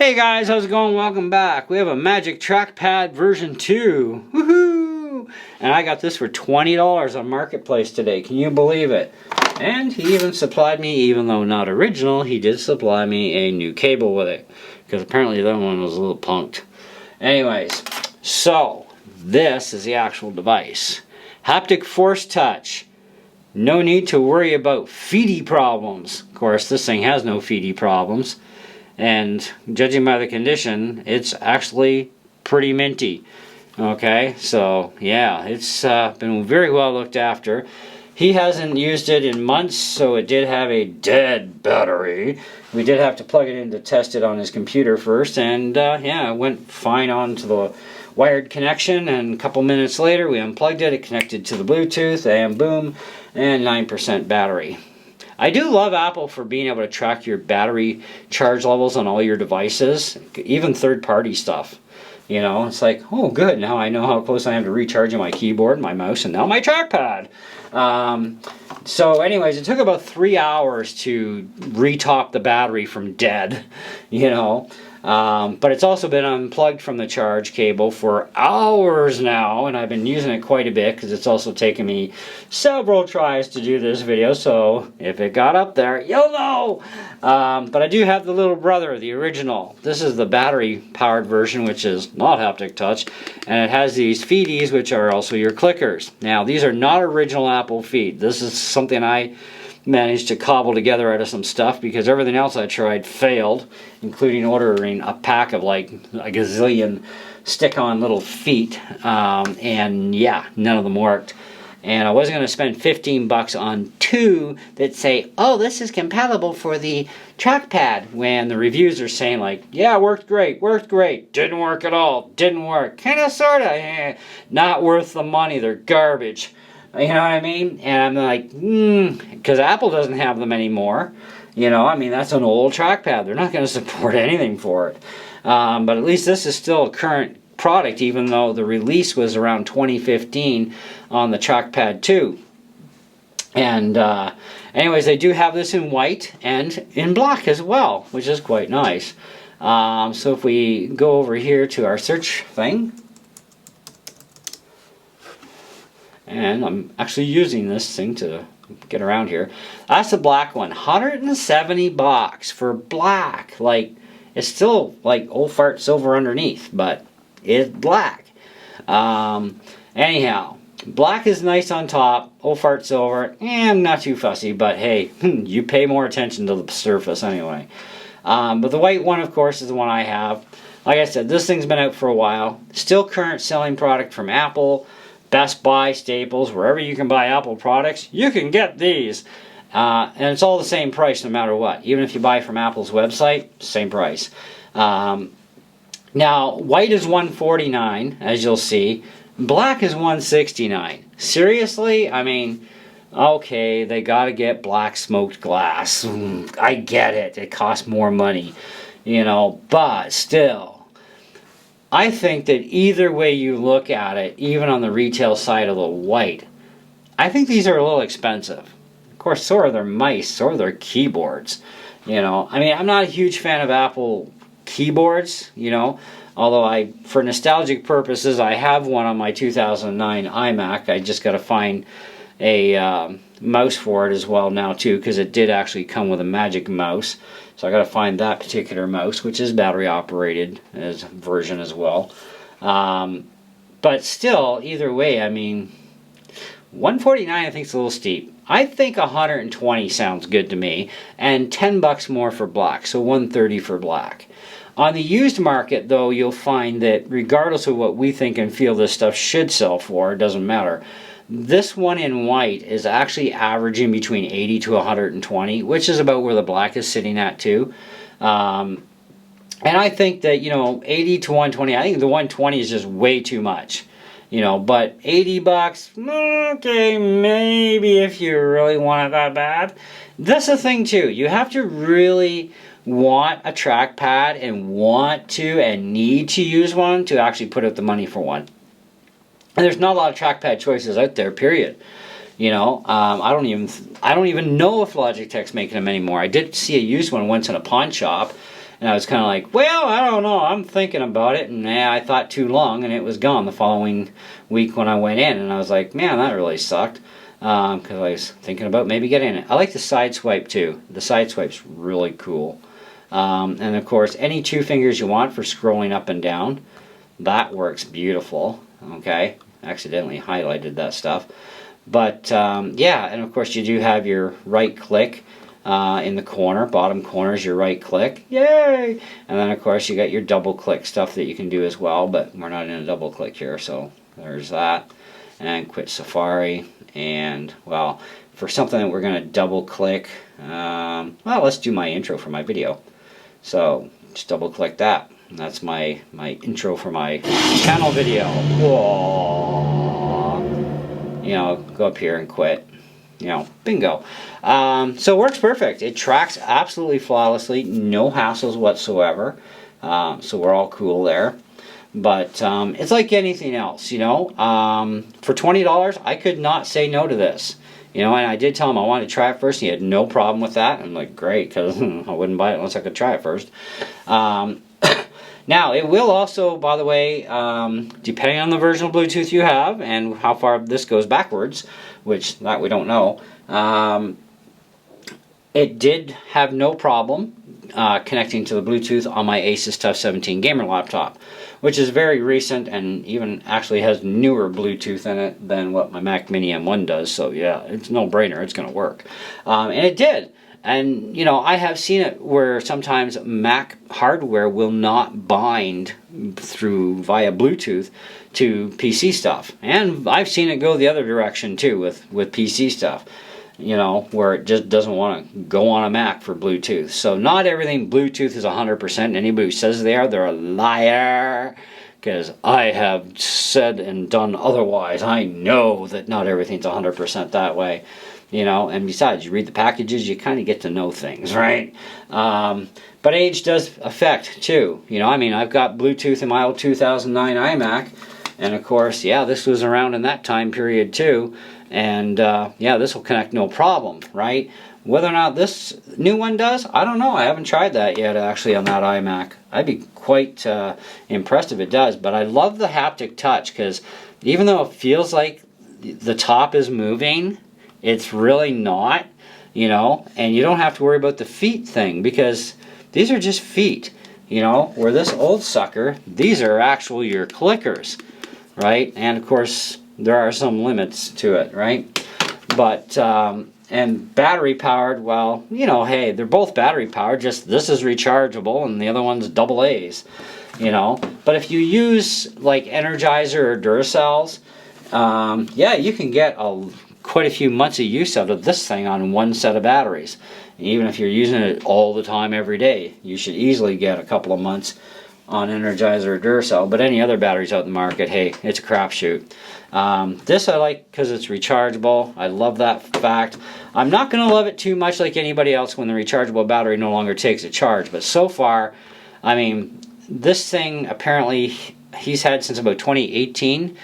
Hey guys, how's it going? Welcome back. We have a Magic Trackpad version 2. Woohoo! And I got this for $20 on Marketplace today. Can you believe it? And he even supplied me, even though not original, he did supply me a new cable with it. Because apparently that one was a little punked. Anyways, so this is the actual device. Haptic Force Touch. No need to worry about feety problems. Of course, this thing has no feety problems. And judging by the condition, it's actually pretty minty. Okay, so yeah, it's been very well looked after. He hasn't used it in months, so it did have a dead battery. We did have to plug it in to test it on his computer first, and yeah, it went fine onto the wired connection, and a couple minutes later we unplugged it, it connected to the Bluetooth, and boom, and 9% battery. I do love Apple for being able to track your battery charge levels on all your devices, even third-party stuff. You know, it's like, oh good, now I know how close I am to recharging my keyboard, my mouse, and now my trackpad. So anyways, it took about 3 hours to retop the battery from dead, you know. But it's also been unplugged from the charge cable for hours now, and I've been using it quite a bit because it's also taken me several tries to do this video, so if it got up there, you'll know! But I do have the little brother, the original. This is the battery-powered version, which is not haptic touch, and it has these feeties, which are also your clickers. Now, these are not original Apple feet. This is something I managed to cobble together out of some stuff because everything else I tried failed, including ordering a pack of like a gazillion stick-on little feet, and yeah, none of them worked. And I wasn't going to spend 15 bucks on two that say, oh, this is compatible for the trackpad, when the reviews are saying like, yeah, worked great, didn't work at all, didn't work, kind of, sort of, not worth the money, they're garbage. You know what I mean? And I'm like, because Apple doesn't have them anymore. You know, I mean, that's an old trackpad. They're not going to support anything for it. But at least this is still a current product, even though the release was around 2015 on the Trackpad 2. And anyways, they do have this in white and in black as well, which is quite nice. So if we go over here to our search thing, and I'm actually using this thing to get around here. That's the black one. 170 bucks for black. Like, it's still like old fart silver underneath, but it's black. Anyhow, black is nice on top. Old fart silver, I'm not too fussy, but hey, you pay more attention to the surface anyway. But the white one, of course, is the one I have. Like I said, this thing's been out for a while. Still current selling product from Apple. Best Buy, Staples, wherever you can buy Apple products, you can get these. And it's all the same price no matter what. Even if you buy from Apple's website, same price. Now, white is $149, as you'll see. Black is $169. Seriously? I mean, okay, they gotta get black smoked glass. I get it. It costs more money. You know, but still, I think that either way you look at it, even on the retail side of the white, I think these are a little expensive. Of course, so are their mice, so are their keyboards. You know, I mean, I'm not a huge fan of Apple keyboards, you know, although for nostalgic purposes, I have one on my 2009 iMac. I just got to find a mouse for it as well now too, because it did actually come with a Magic mouse. So I got to find that particular mouse, which is battery operated as version as well. But still, either way, I mean, $149 I think is a little steep. I think $120 sounds good to me, and 10 bucks more for black, so $130 for black. On the used market, though, you'll find that regardless of what we think and feel this stuff should sell for, it doesn't matter. This one in white is actually averaging between 80 to 120, which is about where the black is sitting at too. And I think that, you know, 80 to 120, I think the 120 is just way too much. You know, but 80 bucks, okay, maybe if you really want it that bad. That's the thing too. You have to really want a trackpad and want to and need to use one to actually put up the money for one. And there's not a lot of trackpad choices out there, period. You know, I don't even know if Logitech's making them anymore. I did see a used one once in a pawn shop, And I was kind of like, well, I don't know, I'm thinking about it. And I thought too long, and it was gone the following week when I went in. And I was like, man, that really sucked. Because I was thinking about maybe getting it. I like the side swipe too. The side swipe's really cool. And of course, any 2 fingers you want for scrolling up and down, that works beautiful. Okay, accidentally highlighted that stuff. But yeah, and of course you do have your right click in the corner, bottom corner is your right click. Yay! And then of course you got your double click stuff that you can do as well, but we're not in a double click here, so there's that. And quit Safari. And well, for something that we're going to double click, well, let's do my intro for my video. So just double click that. And that's my intro for my channel video. Whoa. You know, go up here and quit. You know, bingo. So it works perfect. It tracks absolutely flawlessly, no hassles whatsoever. So we're all cool there. But it's like anything else, you know. For $20, I could not say no to this. You know, and I did tell him I wanted to try it first. He had no problem with that. I'm like, great, because I wouldn't buy it unless I could try it first. Now, it will also, by the way, depending on the version of Bluetooth you have and how far this goes backwards, which that we don't know, it did have no problem connecting to the Bluetooth on my Asus TUF 17 gamer laptop, which is very recent and even actually has newer Bluetooth in it than what my Mac Mini M1 does. So yeah, it's no brainer, it's going to work. And it did. And you know, I have seen it where sometimes Mac hardware will not bind via Bluetooth to PC stuff. And I've seen it go the other direction too with PC stuff. You know, where it just doesn't want to go on a Mac for Bluetooth. So not everything Bluetooth is 100%. Anybody who says they're a liar. Because I have said and done otherwise. I know that not everything's 100% that way. You know, and besides, you read the packages, you kind of get to know things, right? But age does affect too. You know, I mean, I've got Bluetooth in my old 2009 iMac. And of course, yeah, this was around in that time period too. And yeah, this will connect no problem, right? Whether or not this new one does, I don't know. I haven't tried that yet actually on that iMac. I'd be quite impressed if it does. But I love the haptic touch because even though it feels like the top is moving, it's really not, you know. And you don't have to worry about the feet thing because these are just feet, you know. Where this old sucker, these are actual your clickers, right? And of course, there are some limits to it, right? But, and battery powered, well, you know, hey, they're both battery powered, just this is rechargeable and the other one's AA, you know. But if you use like Energizer or Duracells, yeah, you can get quite a few months of use out of this thing on one set of batteries. Even if you're using it all the time every day, you should easily get a couple of months on Energizer or Duracell. But any other batteries out in the market, hey, it's a crapshoot. This I like because it's rechargeable. I love that fact. I'm not going to love it too much like anybody else when the rechargeable battery no longer takes a charge. But so far, I mean, this thing apparently he's had since about 2018.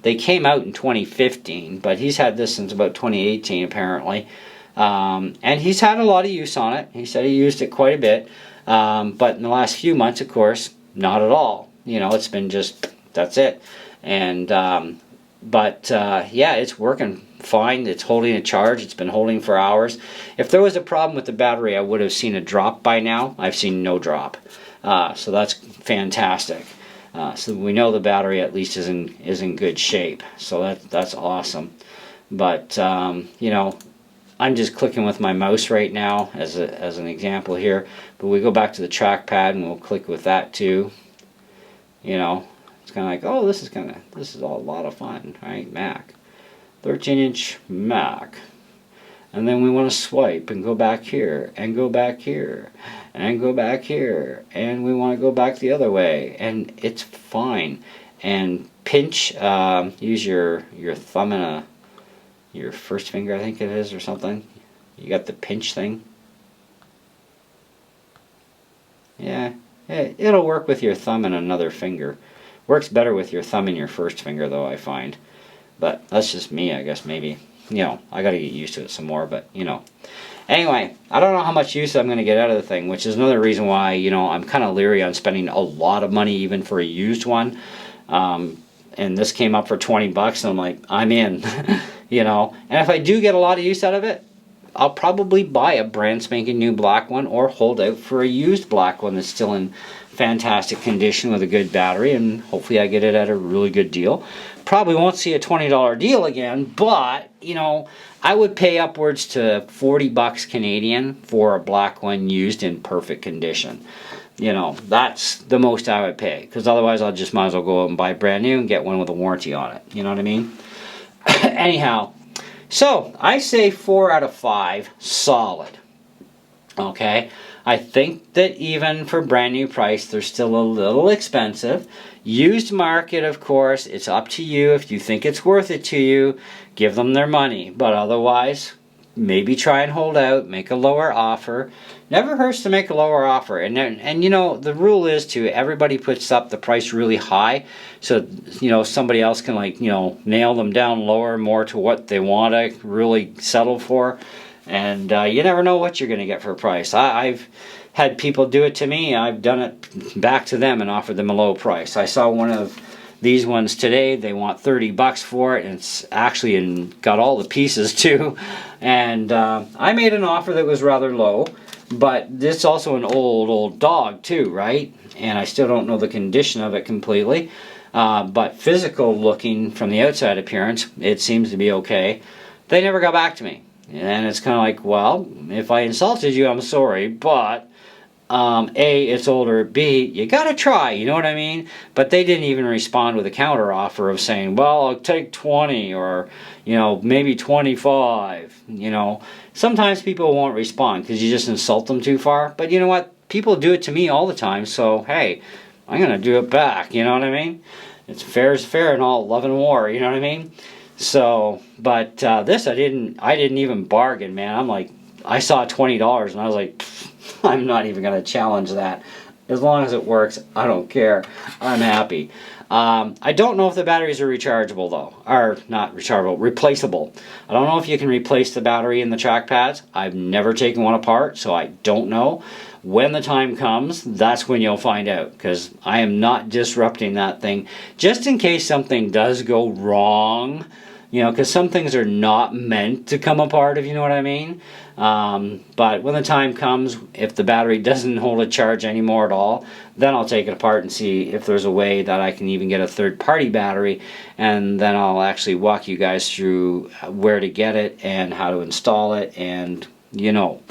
They came out in 2015, but he's had this since about 2018 apparently. And he's had a lot of use on it. He said he used it quite a bit. But in the last few months, of course, not at all. You know, it's been just, that's it. And, yeah, it's working fine. It's holding a charge. It's been holding for hours. If there was a problem with the battery, I would have seen a drop by now. I've seen no drop. So that's fantastic. So we know the battery at least is in good shape. So that's awesome. But, you know, I'm just clicking with my mouse right now as an example here. But we go back to the trackpad and we'll click with that too. You know, it's kind of like, oh, this is all a lot of fun, right? Mac, 13-inch Mac. And then we want to swipe and go back here and go back here and go back here. And we want to go back the other way. And it's fine. And pinch, use your thumb and your first finger, I think it is, or something. You got the pinch thing. Yeah, it'll work with your thumb and another finger. Works better with your thumb and your first finger, though, I find. But that's just me, I guess, maybe. You know, I got to get used to it some more, but, you know. Anyway, I don't know how much use I'm going to get out of the thing, which is another reason why, you know, I'm kind of leery on spending a lot of money even for a used one. And this came up for 20 bucks, and I'm like, I'm in, you know. And if I do get a lot of use out of it, I'll probably buy a brand spanking new black one or hold out for a used black one that's still in fantastic condition with a good battery, and hopefully I get it at a really good deal. Probably won't see a $20 deal again, but, you know, I would pay upwards to 40 bucks Canadian for a black one used in perfect condition. You know, that's the most I would pay, because otherwise I'll just might as well go out and buy brand new and get one with a warranty on it. You know what I mean? Anyhow, so I say 4 out of 5 solid. Okay, I think that even for brand new price, they're still a little expensive. Used market, of course, it's up to you. If you think it's worth it to you, give them their money. But otherwise, maybe try and hold out, make a lower offer. Never hurts to make a lower offer. And you know, the rule is to everybody puts up the price really high, so you know somebody else can, like, you know, nail them down lower, more to what they want to really settle for. And you never know what you're going to get for a price. I've had people do it to me. I've done it back to them and offered them a low price. I saw one of these ones today. They want 30 bucks for it, and it's actually got all the pieces too. And I made an offer that was rather low, but this also an old dog too, right? And I still don't know the condition of it completely. But physical looking from the outside appearance, it seems to be okay. They never got back to me. And it's kind of like, well, if I insulted you, I'm sorry, but A, it's older, B, you gotta try, you know what I mean? But they didn't even respond with a counter offer of saying, well, I'll take 20, or, you know, maybe 25, you know. Sometimes people won't respond because you just insult them too far, but you know what? People do it to me all the time, so hey, I'm gonna do it back, you know what I mean? It's fair is fair in all love and war, you know what I mean? So, but this I didn't even bargain, man. I'm like, I saw $20 and I was like, I'm not even going to challenge that. As long as it works, I don't care. I'm happy. I don't know if the batteries are rechargeable though. Or not rechargeable, replaceable. I don't know if you can replace the battery in the trackpads. I've never taken one apart, so I don't know. When the time comes, that's when you'll find out, because I am not disrupting that thing just in case something does go wrong, you know, because some things are not meant to come apart, if you know what I mean. But when the time comes, if the battery doesn't hold a charge anymore at all, then I'll take it apart and see if there's a way that I can even get a third-party battery, and then I'll actually walk you guys through where to get it and how to install it, and you know.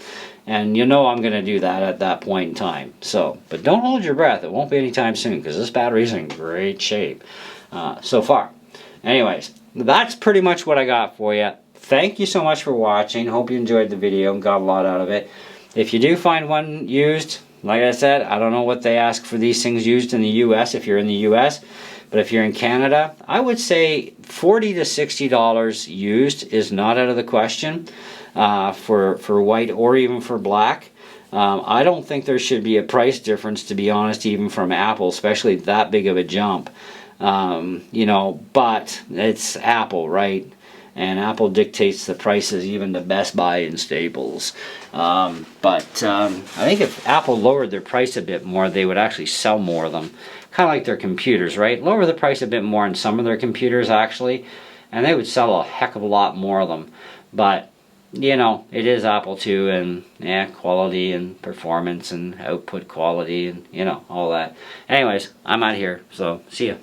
And you know I'm going to do that at that point in time. So, but don't hold your breath. It won't be anytime soon, because this battery's in great shape so far. Anyways, that's pretty much what I got for you. Thank you so much for watching. Hope you enjoyed the video and got a lot out of it. If you do find one used, like I said, I don't know what they ask for these things used in the US if you're in the US. But if you're in Canada, I would say $40 to $60 used is not out of the question. For white or even for black. I don't think there should be a price difference, to be honest, even from Apple, especially that big of a jump. You know, but it's Apple, right? And Apple dictates the prices even to Best Buy and Staples. But I think if Apple lowered their price a bit more, they would actually sell more of them. Kind of like their computers, right? Lower the price a bit more on some of their computers, actually, and they would sell a heck of a lot more of them. But you know, it is Apple too, and yeah, quality and performance and output quality and, you know, all that. Anyways, I'm out here, so see ya.